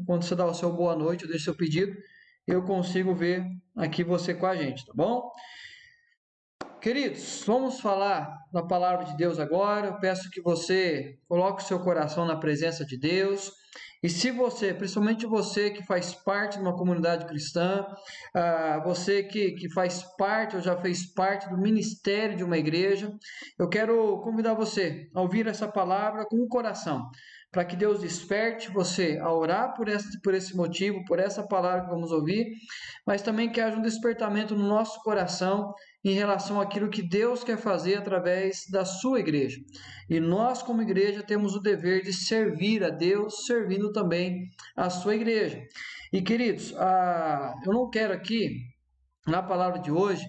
quando você dá o seu boa noite, eu deixo seu pedido, eu consigo ver aqui você com a gente, tá bom? Queridos, vamos falar da palavra de Deus agora. Eu peço que você coloque o seu coração na presença de Deus. E se você, principalmente você que faz parte de uma comunidade cristã, você que faz parte ou já fez parte do ministério de uma igreja, eu quero convidar você a ouvir essa palavra com o coração, para que Deus desperte você a orar por esse motivo, por essa palavra que vamos ouvir, mas também que haja um despertamento no nosso coração em relação àquilo que Deus quer fazer através da sua igreja. E nós, como igreja, temos o dever de servir a Deus, servindo também a sua igreja. E, queridos, eu não quero aqui, na palavra de hoje,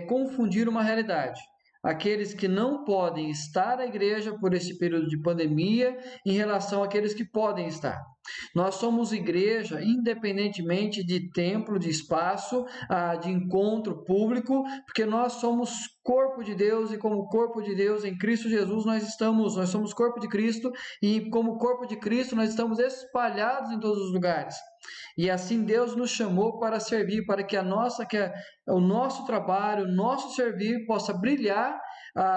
confundir uma realidade. Aqueles que não podem estar na igreja por esse período de pandemia em relação àqueles que podem estar. Nós somos igreja independentemente de templo, de espaço, de encontro público, porque nós somos corpo de Deus e como corpo de Deus em Cristo Jesus nós somos corpo de Cristo e como corpo de Cristo nós estamos espalhados em todos os lugares. E assim Deus nos chamou para servir, para que o nosso trabalho, o nosso servir possa brilhar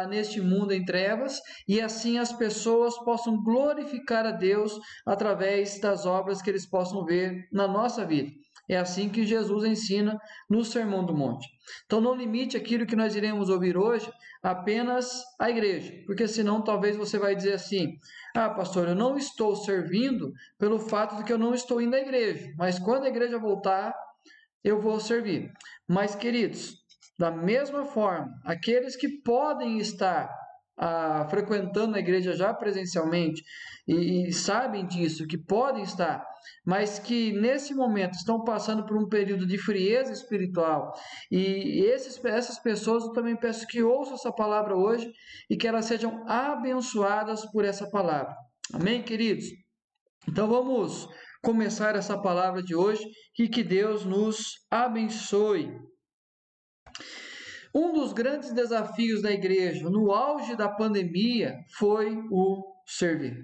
neste mundo em trevas e assim as pessoas possam glorificar a Deus através das obras que eles possam ver na nossa vida. É assim que Jesus ensina no Sermão do Monte. Então não limite aquilo que nós iremos ouvir hoje apenas à igreja, porque senão talvez você vai dizer assim: pastor, eu não estou servindo pelo fato de que eu não estou indo à igreja, mas quando a igreja voltar, eu vou servir. Mas, queridos, da mesma forma, aqueles que podem estar frequentando a igreja já presencialmente e sabem disso, que podem estar, mas que nesse momento estão passando por um período de frieza espiritual, e essas pessoas eu também peço que ouçam essa palavra hoje e que elas sejam abençoadas por essa palavra. Amém, queridos? Então vamos começar essa palavra de hoje e que Deus nos abençoe. Um dos grandes desafios da igreja no auge da pandemia foi o servir.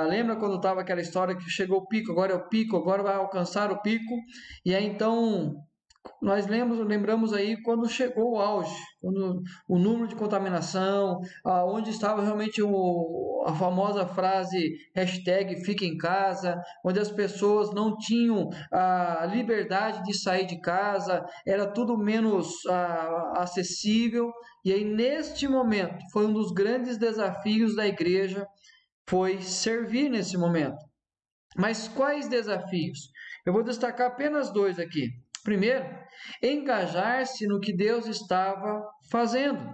Lembra quando estava aquela história que chegou o pico, agora é o pico, agora vai alcançar o pico, e aí então nós lembramos aí quando chegou o auge, quando o número de contaminação, onde estava realmente a famosa frase #fique em casa, onde as pessoas não tinham a liberdade de sair de casa, era tudo menos acessível, e aí neste momento foi um dos grandes desafios da igreja, foi servir nesse momento. Mas quais desafios? Eu vou destacar apenas 2 aqui. Primeiro, engajar-se no que Deus estava fazendo.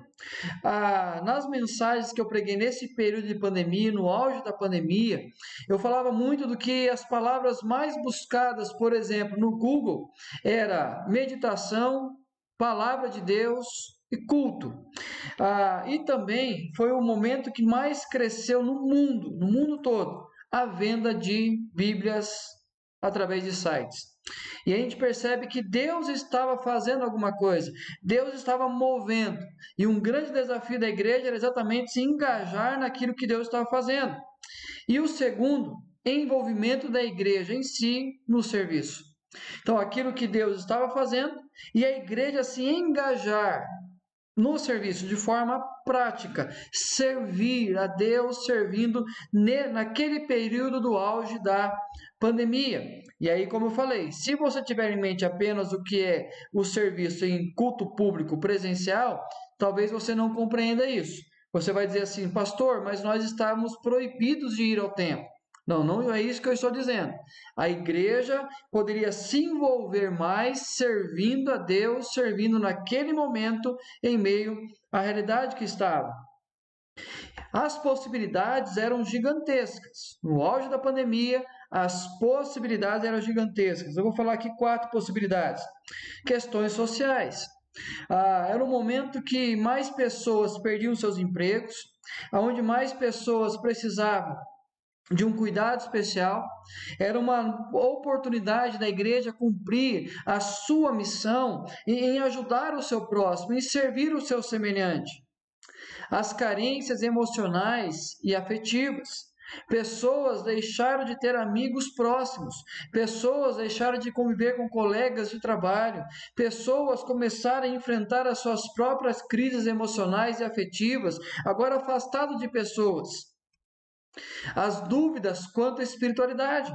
Nas mensagens que eu preguei nesse período de pandemia, no auge da pandemia, eu falava muito do que as palavras mais buscadas, por exemplo, no Google, era meditação, palavra de Deus e culto. E também foi o momento que mais cresceu no mundo todo, a venda de Bíblias através de sites. E a gente percebe que Deus estava fazendo alguma coisa, Deus estava movendo, e um grande desafio da igreja era exatamente se engajar naquilo que Deus estava fazendo. E o segundo, envolvimento da igreja em si no serviço. Então, aquilo que Deus estava fazendo e a igreja se engajar no serviço de forma prática, servir a Deus, servindo naquele período do auge da pandemia. E aí, como eu falei, se você tiver em mente apenas o que é o serviço em culto público presencial, talvez você não compreenda isso. Você vai dizer assim: pastor, mas nós estamos proibidos de ir ao templo. Não é isso que eu estou dizendo. A igreja poderia se envolver mais servindo a Deus, servindo naquele momento em meio à realidade que estava. As possibilidades eram gigantescas. No auge da pandemia, as possibilidades eram gigantescas. Eu vou falar aqui 4 possibilidades. Questões sociais. Era um momento que mais pessoas perdiam seus empregos, onde mais pessoas precisavam de um cuidado especial, era uma oportunidade da igreja cumprir a sua missão em ajudar o seu próximo, em servir o seu semelhante. As carências emocionais e afetivas. pessoas deixaram de ter amigos próximos, pessoas deixaram de conviver com colegas de trabalho, pessoas começaram a enfrentar as suas próprias crises emocionais e afetivas, agora afastado de pessoas. As dúvidas quanto à espiritualidade.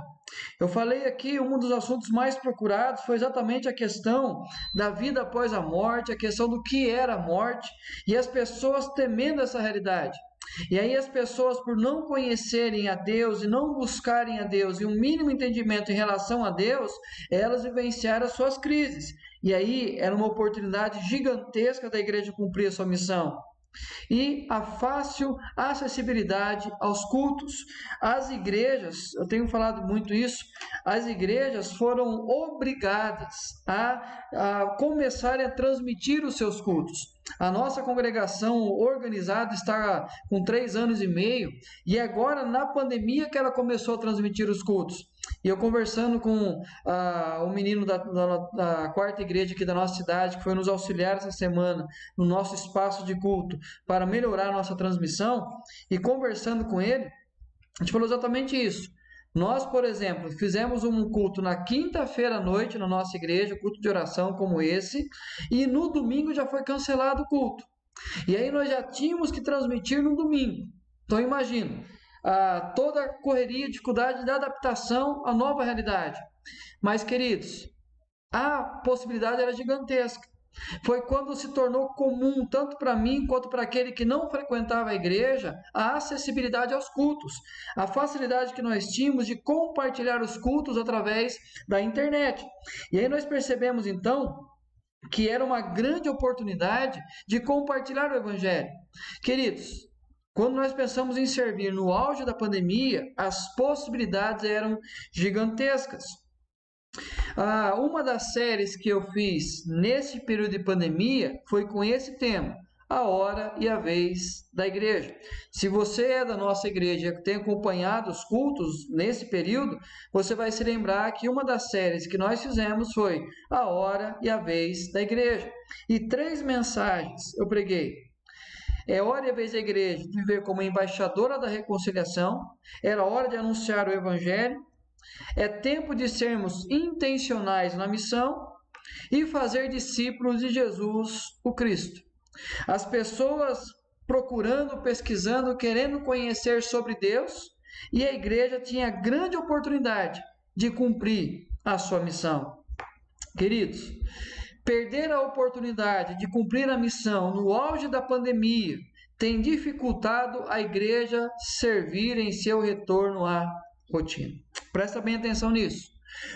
Eu falei aqui, um dos assuntos mais procurados foi exatamente a questão da vida após a morte, a questão do que era a morte, e as pessoas temendo essa realidade. E aí as pessoas, por não conhecerem a Deus e não buscarem a Deus e um mínimo entendimento em relação a Deus, elas vivenciaram as suas crises. E aí era uma oportunidade gigantesca da igreja cumprir a sua missão. E a fácil acessibilidade aos cultos. As igrejas, eu tenho falado muito isso, as igrejas foram obrigadas a começarem a transmitir os seus cultos. A nossa congregação organizada está com 3 anos e meio, e agora na pandemia que ela começou a transmitir os cultos. E eu conversando com o menino da quarta igreja aqui da nossa cidade, que foi nos auxiliar essa semana, no nosso espaço de culto, para melhorar a nossa transmissão, e conversando com ele, a gente falou exatamente isso. Nós, por exemplo, fizemos um culto na quinta-feira à noite na nossa igreja, culto de oração como esse, e no domingo já foi cancelado o culto. E aí nós já tínhamos que transmitir no domingo. Então imagina, toda a correria, dificuldade da adaptação à nova realidade. Mas, queridos, a possibilidade era gigantesca. Foi quando se tornou comum, tanto para mim quanto para aquele que não frequentava a igreja, a acessibilidade aos cultos, a facilidade que nós tínhamos de compartilhar os cultos através da internet. E aí nós percebemos então que era uma grande oportunidade de compartilhar o evangelho. Queridos, quando nós pensamos em servir no auge da pandemia, as possibilidades eram gigantescas. Uma das séries que eu fiz nesse período de pandemia foi com esse tema, a hora e a vez da igreja. Se você é da nossa igreja e tem acompanhado os cultos nesse período, você vai se lembrar que uma das séries que nós fizemos foi a hora e a vez da igreja. E 3 mensagens eu preguei. É hora e a vez da igreja de viver como embaixadora da reconciliação, era hora de anunciar o evangelho, é tempo de sermos intencionais na missão e fazer discípulos de Jesus, o Cristo. As pessoas procurando, pesquisando, querendo conhecer sobre Deus, e a igreja tinha a grande oportunidade de cumprir a sua missão. Queridos, perder a oportunidade de cumprir a missão no auge da pandemia tem dificultado a igreja servir em seu retorno à rotina. Presta bem atenção nisso.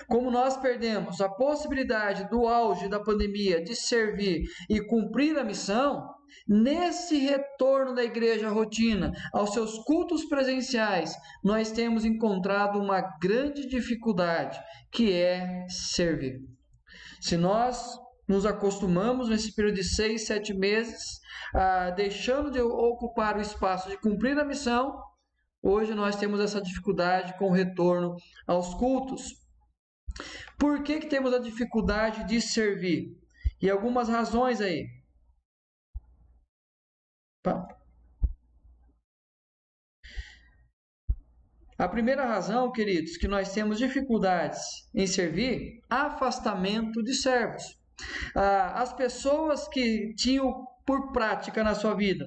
Como nós perdemos a possibilidade do auge da pandemia de servir e cumprir a missão, nesse retorno da igreja à rotina, aos seus cultos presenciais, nós temos encontrado uma grande dificuldade, que é servir. Se nós nos acostumamos nesse período de 6, 7 meses, deixando de ocupar o espaço de cumprir a missão, hoje nós temos essa dificuldade com o retorno aos cultos. Por que temos a dificuldade de servir? E algumas razões aí. A primeira razão, queridos, que nós temos dificuldades em servir, afastamento de servos. As pessoas que tinham por prática na sua vida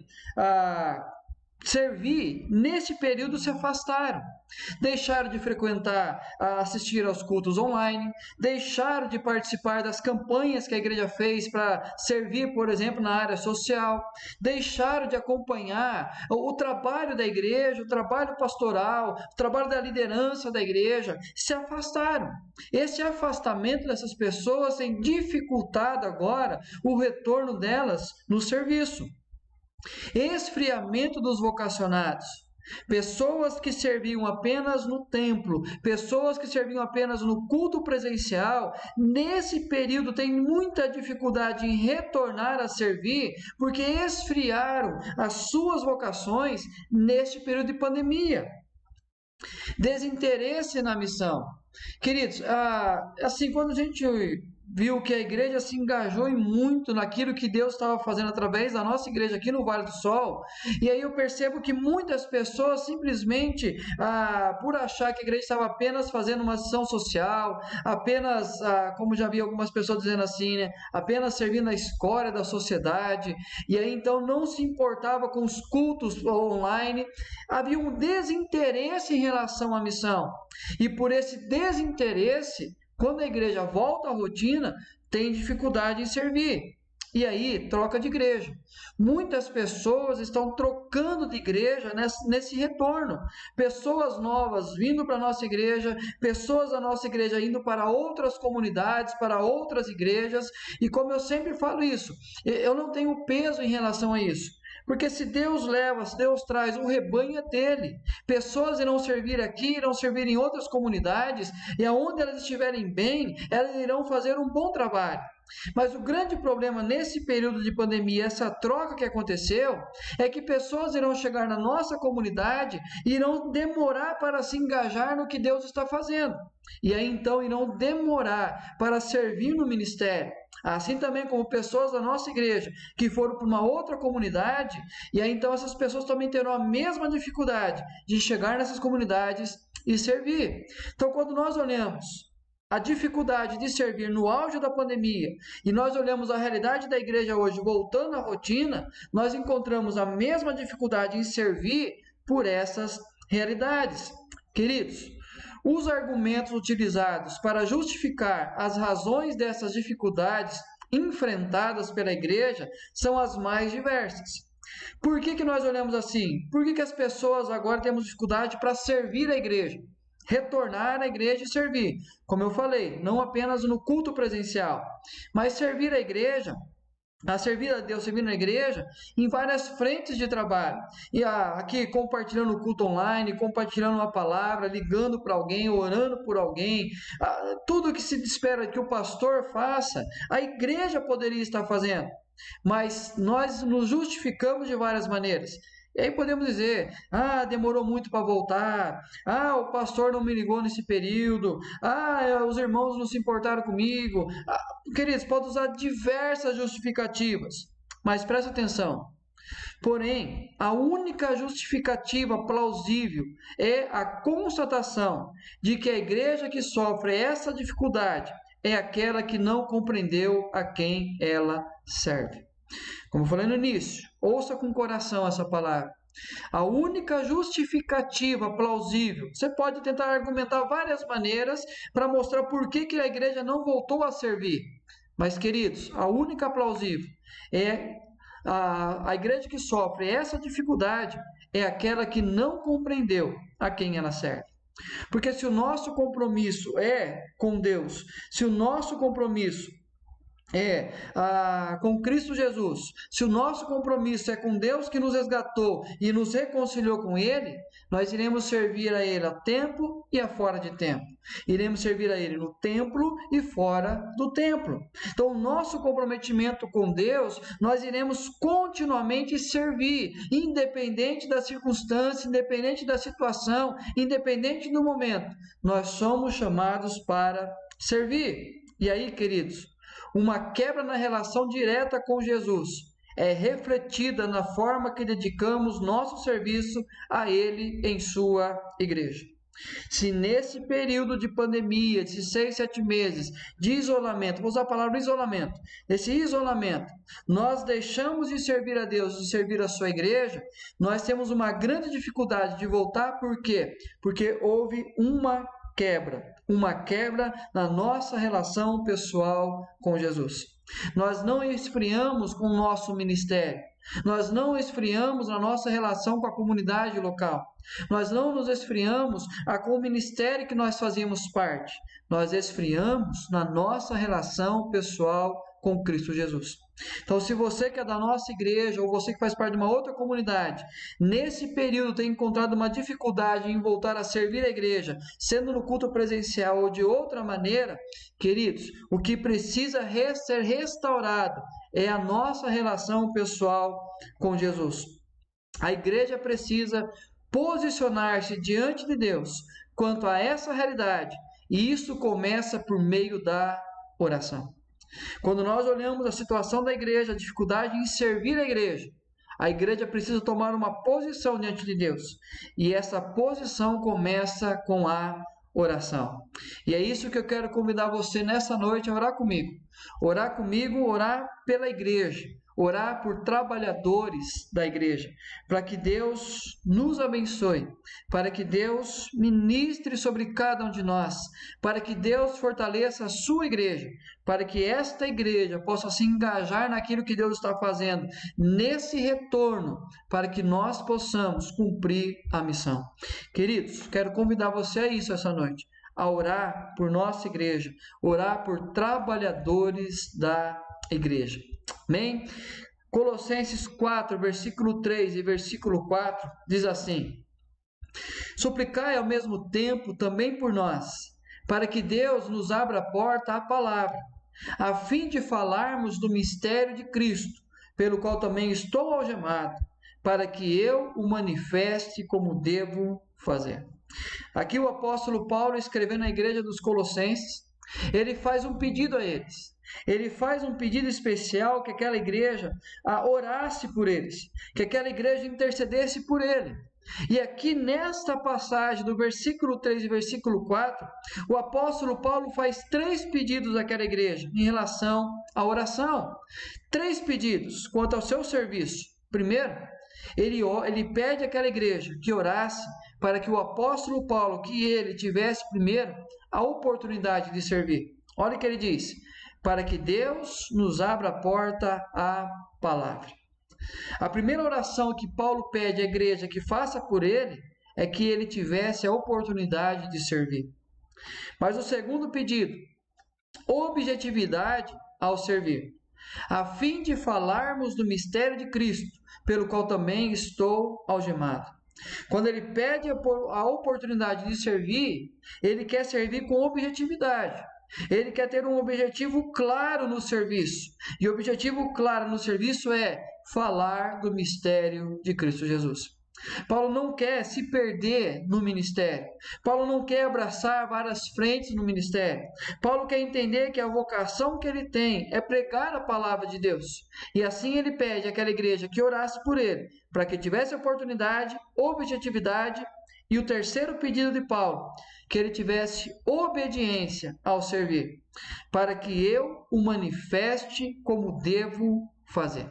servir, nesse período se afastaram, deixaram de frequentar, assistir aos cultos online, deixaram de participar das campanhas que a igreja fez para servir, por exemplo, na área social, deixaram de acompanhar o trabalho da igreja, o trabalho pastoral, o trabalho da liderança da igreja, se afastaram. Esse afastamento dessas pessoas tem dificultado agora o retorno delas no serviço. Esfriamento dos vocacionados. Pessoas que serviam apenas no templo, pessoas que serviam apenas no culto presencial, nesse período têm muita dificuldade em retornar a servir, porque esfriaram as suas vocações neste período de pandemia. Desinteresse na missão. Queridos, assim, quando a gente viu que a igreja se engajou muito naquilo que Deus estava fazendo através da nossa igreja aqui no Vale do Sol. E aí eu percebo que muitas pessoas simplesmente, por achar que a igreja estava apenas fazendo uma ação social, apenas, como já vi algumas pessoas dizendo assim, né, apenas servindo a escória da sociedade, e aí então não se importava com os cultos online, havia um desinteresse em relação à missão. E por esse desinteresse, quando a igreja volta à rotina, tem dificuldade em servir. E aí, troca de igreja. Muitas pessoas estão trocando de igreja nesse retorno. Pessoas novas vindo para a nossa igreja, pessoas da nossa igreja indo para outras comunidades, para outras igrejas. E como eu sempre falo isso, eu não tenho peso em relação a isso. Porque se Deus leva, se Deus traz, o rebanho é dele. Pessoas irão servir aqui, irão servir em outras comunidades, e aonde elas estiverem bem, elas irão fazer um bom trabalho. Mas o grande problema nesse período de pandemia, essa troca que aconteceu, é que pessoas irão chegar na nossa comunidade e irão demorar para se engajar no que Deus está fazendo. E aí então irão demorar para servir no ministério. Assim também como pessoas da nossa igreja que foram para uma outra comunidade, e aí então essas pessoas também terão a mesma dificuldade de chegar nessas comunidades e servir. Então, quando nós olhamos a dificuldade de servir no auge da pandemia e nós olhamos a realidade da igreja hoje voltando à rotina, nós encontramos a mesma dificuldade em servir por essas realidades. Queridos, os argumentos utilizados para justificar as razões dessas dificuldades enfrentadas pela igreja são as mais diversas. Por que nós olhamos assim? Por que as pessoas agora temos dificuldade para servir a igreja? Retornar à igreja e servir. Como eu falei, não apenas no culto presencial, mas servir a igreja, a servir a Deus, servir na igreja, em várias frentes de trabalho. E aqui compartilhando o culto online, compartilhando uma palavra, ligando para alguém, orando por alguém, tudo que se espera que o pastor faça, a igreja poderia estar fazendo. Mas nós nos justificamos de várias maneiras. E aí podemos dizer, demorou muito para voltar, o pastor não me ligou nesse período, os irmãos não se importaram comigo. Queridos, pode usar diversas justificativas, mas presta atenção. Porém, a única justificativa plausível é a constatação de que a igreja que sofre essa dificuldade é aquela que não compreendeu a quem ela serve. Como eu falei no início, ouça com o coração essa palavra. A única justificativa plausível, você pode tentar argumentar várias maneiras para mostrar por que a igreja não voltou a servir. Mas, queridos, a única plausível é a igreja que sofre essa dificuldade é aquela que não compreendeu a quem ela serve. Porque se o nosso compromisso é com Deus, se o nosso compromisso com Cristo Jesus, se o nosso compromisso é com Deus que nos resgatou e nos reconciliou com Ele, nós iremos servir a Ele a tempo e a fora de tempo. Iremos servir a Ele no templo e fora do templo. Então, o nosso comprometimento com Deus, nós iremos continuamente servir, independente da circunstância, independente da situação, independente do momento. Nós somos chamados para servir. E aí, queridos, uma quebra na relação direta com Jesus é refletida na forma que dedicamos nosso serviço a Ele em sua igreja. Se nesse período de pandemia, de 6, 7 meses de isolamento, vou usar a palavra isolamento, nesse isolamento, nós deixamos de servir a Deus, de servir a sua igreja, nós temos uma grande dificuldade de voltar, por quê? Porque houve uma quebra na nossa relação pessoal com Jesus. Nós não esfriamos com o nosso ministério, nós não esfriamos na nossa relação com a comunidade local, nós não nos esfriamos com o ministério que nós fazíamos parte, nós esfriamos na nossa relação pessoal com Cristo Jesus. Então, se você que é da nossa igreja ou você que faz parte de uma outra comunidade, nesse período tem encontrado uma dificuldade em voltar a servir a igreja, sendo no culto presencial ou de outra maneira, queridos, o que precisa ser restaurado é a nossa relação pessoal com Jesus. A igreja precisa posicionar-se diante de Deus quanto a essa realidade, e isso começa por meio da oração. Quando nós olhamos a situação da igreja, a dificuldade em servir a igreja precisa tomar uma posição diante de Deus. E essa posição começa com a oração. E é isso que eu quero convidar você nessa noite a orar comigo. Orar comigo, orar pela igreja. Orar por trabalhadores da igreja, para que Deus nos abençoe, para que Deus ministre sobre cada um de nós, para que Deus fortaleça a sua igreja, para que esta igreja possa se engajar naquilo que Deus está fazendo, nesse retorno, para que nós possamos cumprir a missão. Queridos, quero convidar você a isso essa noite, a orar por nossa igreja, orar por trabalhadores da igreja. Amém? Colossenses 4, versículo 3 e versículo 4 diz assim: suplicai ao mesmo tempo também por nós, para que Deus nos abra a porta à palavra, a fim de falarmos do mistério de Cristo, pelo qual também estou algemado, para que eu o manifeste como devo fazer. Aqui o apóstolo Paulo, escrevendo à igreja dos Colossenses, ele faz um pedido a eles. Ele faz um pedido especial que aquela igreja orasse por eles, que aquela igreja intercedesse por ele. E aqui nesta passagem do versículo 3 e versículo 4, o apóstolo Paulo faz 3 pedidos àquela igreja em relação à oração. 3 pedidos quanto ao seu serviço. Primeiro, ele pede àquela igreja que orasse para que o apóstolo Paulo, que ele tivesse primeiro a oportunidade de servir. Olha o que ele diz: para que Deus nos abra a porta à palavra. A primeira oração que Paulo pede à igreja que faça por ele é que ele tivesse a oportunidade de servir. Mas o segundo pedido, objetividade ao servir, a fim de falarmos do mistério de Cristo, pelo qual também estou algemado. Quando ele pede a oportunidade de servir, ele quer servir com objetividade. Ele quer ter um objetivo claro no serviço. E o objetivo claro no serviço é falar do mistério de Cristo Jesus. Paulo não quer se perder no ministério. Paulo não quer abraçar várias frentes no ministério. Paulo quer entender que a vocação que ele tem é pregar a palavra de Deus. E assim ele pede àquela igreja que orasse por ele, para que tivesse oportunidade, objetividade. E o terceiro pedido de Paulo, que ele tivesse obediência ao servir, para que eu o manifeste como devo fazer.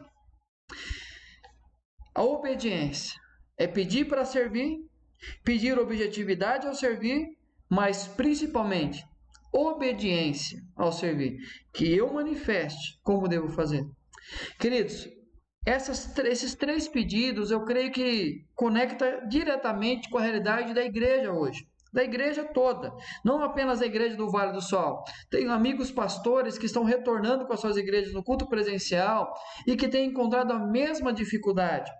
A obediência é pedir para servir, pedir objetividade ao servir, mas principalmente obediência ao servir, que eu manifeste como devo fazer. Queridos, esses 3 pedidos eu creio que conecta diretamente com a realidade da igreja hoje, da igreja toda, não apenas a igreja do Vale do Sol. Tenho amigos pastores que estão retornando com as suas igrejas no culto presencial e que têm encontrado a mesma dificuldade.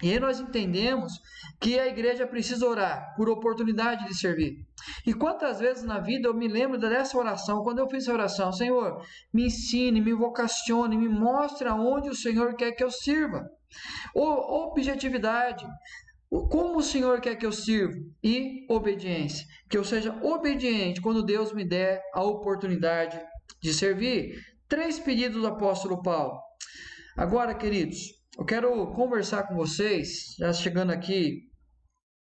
E aí nós entendemos que a igreja precisa orar por oportunidade de servir. E quantas vezes na vida eu me lembro dessa oração, quando eu fiz essa oração: Senhor, me ensine, me vocacione, me mostre aonde o Senhor quer que eu sirva. Objetividade, como o Senhor quer que eu sirva, e obediência, que eu seja obediente quando Deus me der a oportunidade de servir. 3 pedidos do apóstolo Paulo. Agora, queridos, eu quero conversar com vocês, já chegando aqui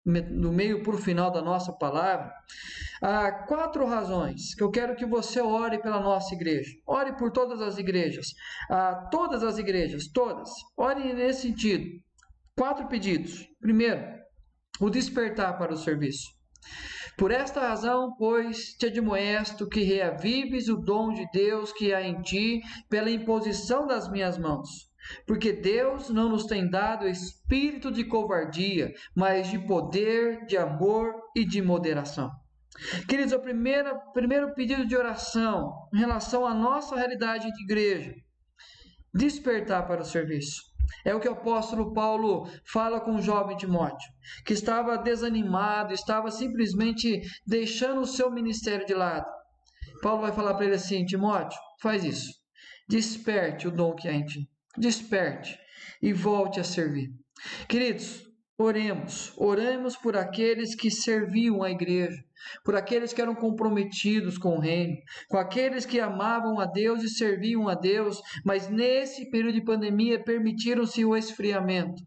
no meio para o final da nossa palavra, há 4 razões que eu quero que você ore pela nossa igreja. Ore por todas as igrejas, todas as igrejas, todas. Ore nesse sentido. 4 pedidos. Primeiro, o despertar para o serviço. Por esta razão, pois, te admoesto que reavives o dom de Deus que há em ti pela imposição das minhas mãos. Porque Deus não nos tem dado espírito de covardia, mas de poder, de amor e de moderação. Queridos, o primeiro pedido de oração em relação à nossa realidade de igreja: despertar para o serviço. É o que o apóstolo Paulo fala com o jovem Timóteo, que estava desanimado, estava simplesmente deixando o seu ministério de lado. Paulo vai falar para ele assim: Timóteo, faz isso. Desperte o dom que há em ti. Desperte e volte a servir. Queridos, oremos por aqueles que serviam a igreja, por aqueles que eram comprometidos com o reino, com aqueles que amavam a Deus e serviam a Deus, mas nesse período de pandemia permitiram-se o esfriamento,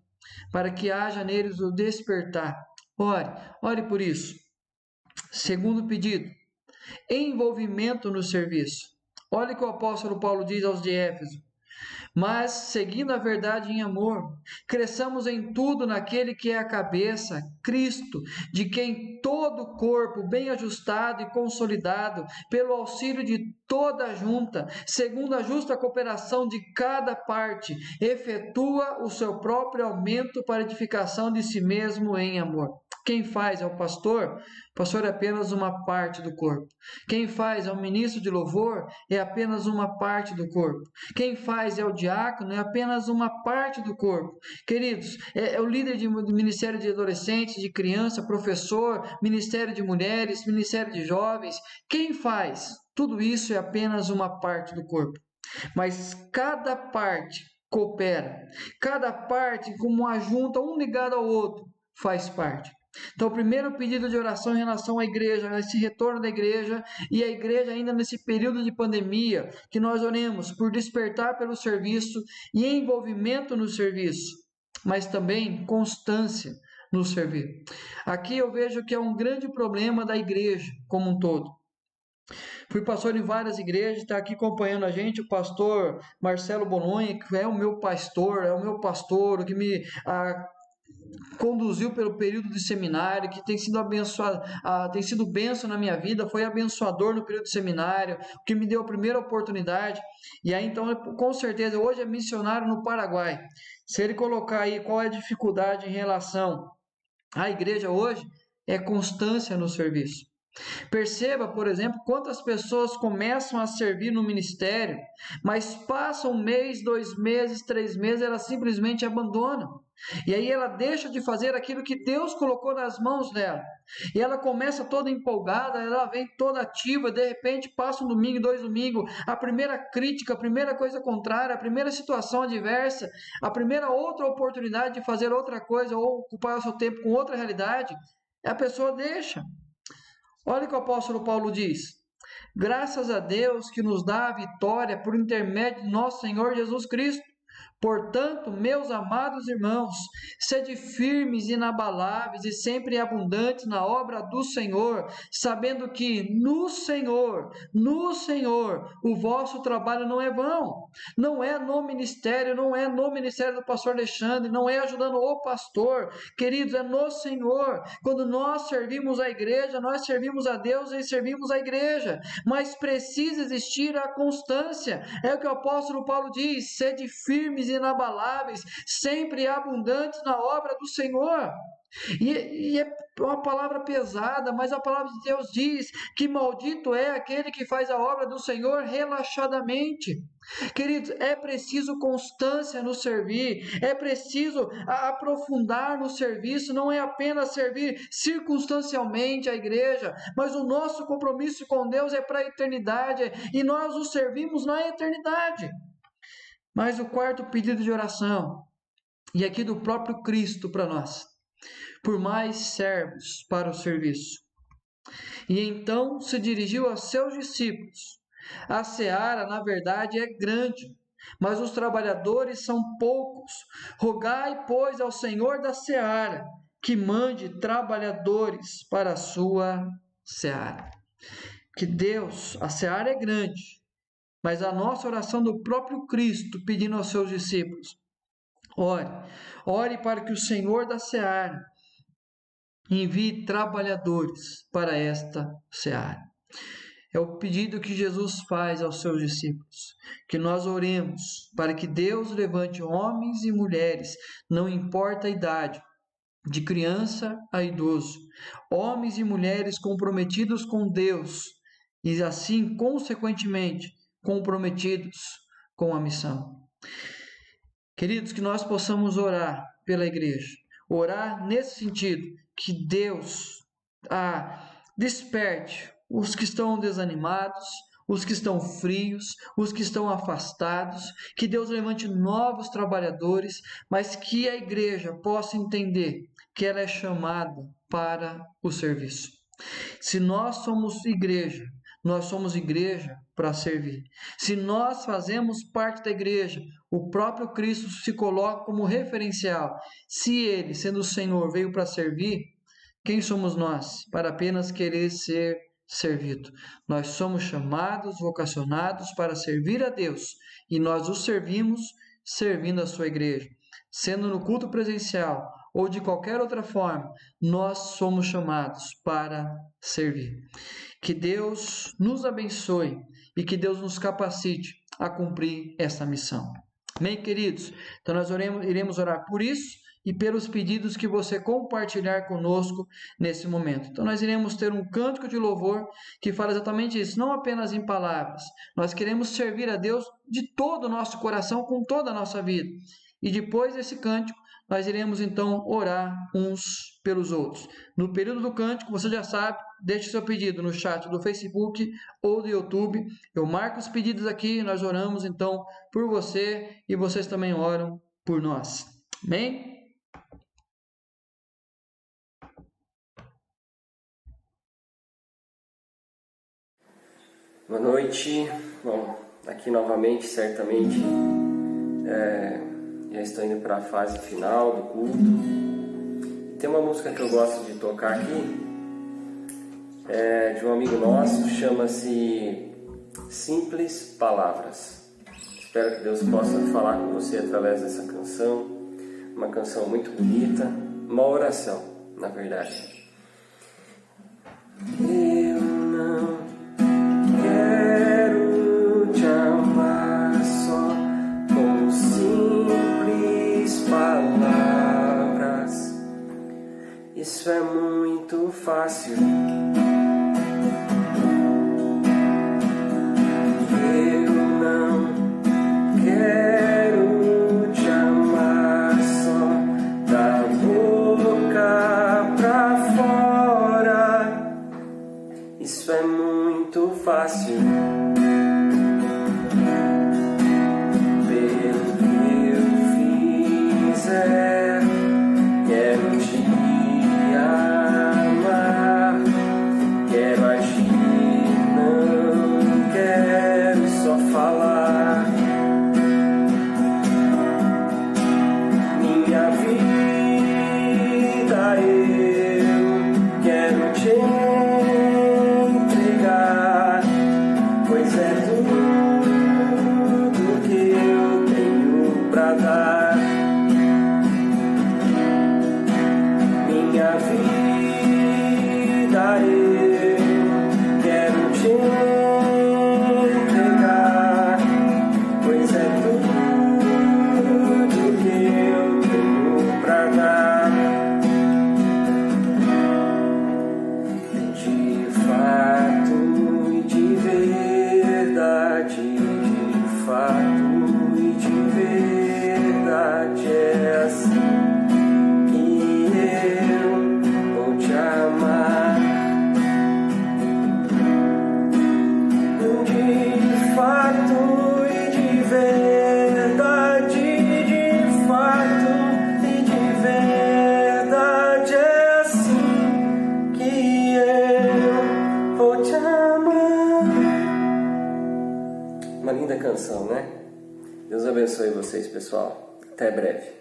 para que haja neles o despertar. Ore por isso. Segundo pedido, envolvimento no serviço. Olha o que o apóstolo Paulo diz aos de Éfeso: mas, seguindo a verdade em amor, cresçamos em tudo naquele que é a cabeça, Cristo, de quem todo o corpo, bem ajustado e consolidado, pelo auxílio de toda a junta, segundo a justa cooperação de cada parte, efetua o seu próprio aumento para a edificação de si mesmo em amor. Quem faz é o pastor? O pastor é apenas uma parte do corpo. Quem faz é o ministro de louvor? É apenas uma parte do corpo. Quem faz é o diácono? É apenas uma parte do corpo. Queridos, é o líder de ministério de adolescentes, de criança, professor, ministério de mulheres, ministério de jovens. Quem faz? Tudo isso é apenas uma parte do corpo. Mas cada parte coopera. Cada parte, como uma junta, um ligado ao outro, faz parte. Então, o primeiro pedido de oração em relação à igreja, a esse retorno da igreja, e a igreja ainda nesse período de pandemia, que nós oremos por despertar pelo serviço e envolvimento no serviço, mas também constância no servir. Aqui eu vejo que é um grande problema da igreja como um todo. Fui pastor em várias igrejas, está aqui acompanhando a gente o pastor Marcelo Bolonha, que é o meu pastor, o que me conduziu pelo período de seminário, que tem sido abençoado, tem sido bênção na minha vida, foi abençoador no período de seminário, que me deu a primeira oportunidade, e aí então, com certeza, hoje é missionário no Paraguai. Se ele colocar aí qual é a dificuldade em relação à igreja hoje, é constância no serviço. Perceba, por exemplo, quantas pessoas começam a servir no ministério, mas passam um mês, 2 meses, 3 meses, elas simplesmente abandonam. E aí ela deixa de fazer aquilo que Deus colocou nas mãos dela. E ela começa toda empolgada, ela vem toda ativa, de repente passa um domingo, 2 domingos, a primeira crítica, a primeira coisa contrária, a primeira situação adversa, a primeira outra oportunidade de fazer outra coisa ou ocupar o seu tempo com outra realidade, a pessoa deixa. Olha o que o apóstolo Paulo diz: graças a Deus que nos dá a vitória por intermédio de nosso Senhor Jesus Cristo. Portanto, meus amados irmãos, sede firmes e inabaláveis e sempre abundantes na obra do Senhor, sabendo que no Senhor, o vosso trabalho não é vão. Não é no ministério do pastor Alexandre, não é ajudando o pastor. Queridos, é no Senhor. Quando nós servimos a igreja, nós servimos a Deus e servimos a igreja. Mas precisa existir a constância. É o que o apóstolo Paulo diz: sede firmes e inabaláveis, sempre abundantes na obra do Senhor. E é uma palavra pesada, mas a palavra de Deus diz que maldito é aquele que faz a obra do Senhor relaxadamente. Queridos, é preciso constância no servir, é preciso aprofundar no serviço, não é apenas servir circunstancialmente a igreja, mas o nosso compromisso com Deus é para a eternidade, e nós o servimos na eternidade. Mas o quarto pedido de oração, e aqui do próprio Cristo para nós: por mais servos para o serviço. E então se dirigiu aos seus discípulos: a seara, na verdade, é grande, mas os trabalhadores são poucos. Rogai, pois, ao Senhor da seara que mande trabalhadores para a sua seara. Que Deus, a seara é grande, mas a nossa oração do próprio Cristo pedindo aos seus discípulos: ore para que o Senhor da seara envie trabalhadores para esta seara. É o pedido que Jesus faz aos seus discípulos, que nós oremos para que Deus levante homens e mulheres, não importa a idade, de criança a idoso, homens e mulheres comprometidos com Deus e assim, consequentemente, comprometidos com a missão. Queridos, que nós possamos orar pela igreja, orar nesse sentido, que Deus desperte os que estão desanimados, os que estão frios, os que estão afastados, que Deus levante novos trabalhadores, mas que a igreja possa entender que ela é chamada para o serviço. Se nós somos igreja para servir. Se nós fazemos parte da igreja, o próprio Cristo se coloca como referencial. Se ele, sendo o Senhor, veio para servir, quem somos nós para apenas querer ser servido? Nós somos chamados, vocacionados para servir a Deus, e nós o servimos servindo a sua igreja. Sendo no culto presencial ou de qualquer outra forma, nós somos chamados para servir. Que Deus nos abençoe e que Deus nos capacite a cumprir essa missão. Amém, queridos? Então nós iremos orar por isso e pelos pedidos que você compartilhar conosco nesse momento. Então nós iremos ter um cântico de louvor que fala exatamente isso, não apenas em palavras. Nós queremos servir a Deus de todo o nosso coração, com toda a nossa vida. E depois desse cântico, nós iremos então orar uns pelos outros. No período do cântico, você já sabe, deixe seu pedido no chat do Facebook ou do YouTube. Eu marco os pedidos aqui, nós oramos então por você e vocês também oram por nós. Amém? Boa noite. Bom, aqui novamente, certamente, já estou indo para a fase final do culto. Tem uma música que eu gosto de tocar aqui, de um amigo nosso, chama-se Simples Palavras. Espero que Deus possa falar com você através dessa canção, uma canção muito bonita, uma oração, na verdade. Eu não quero te amar só com simples palavras. Isso é muito fácil. Eu não quero te amar só da boca pra fora. Isso é muito fácil. Pelo que eu fizer, quero te amar, quero agir, não quero só falar. Minha vida eu quero te entregar, pois é tudo que eu tenho pra dar. Minha vida eu quero te entregar, pois é tudo que eu tenho pra dar. De fato e de verdade, de fato e de verdade, é assim que eu vou te amar. De fato e de verdade, de fato e de verdade, é assim que eu vou te amar. Uma linda canção, né? Deus abençoe vocês, pessoal. Até breve.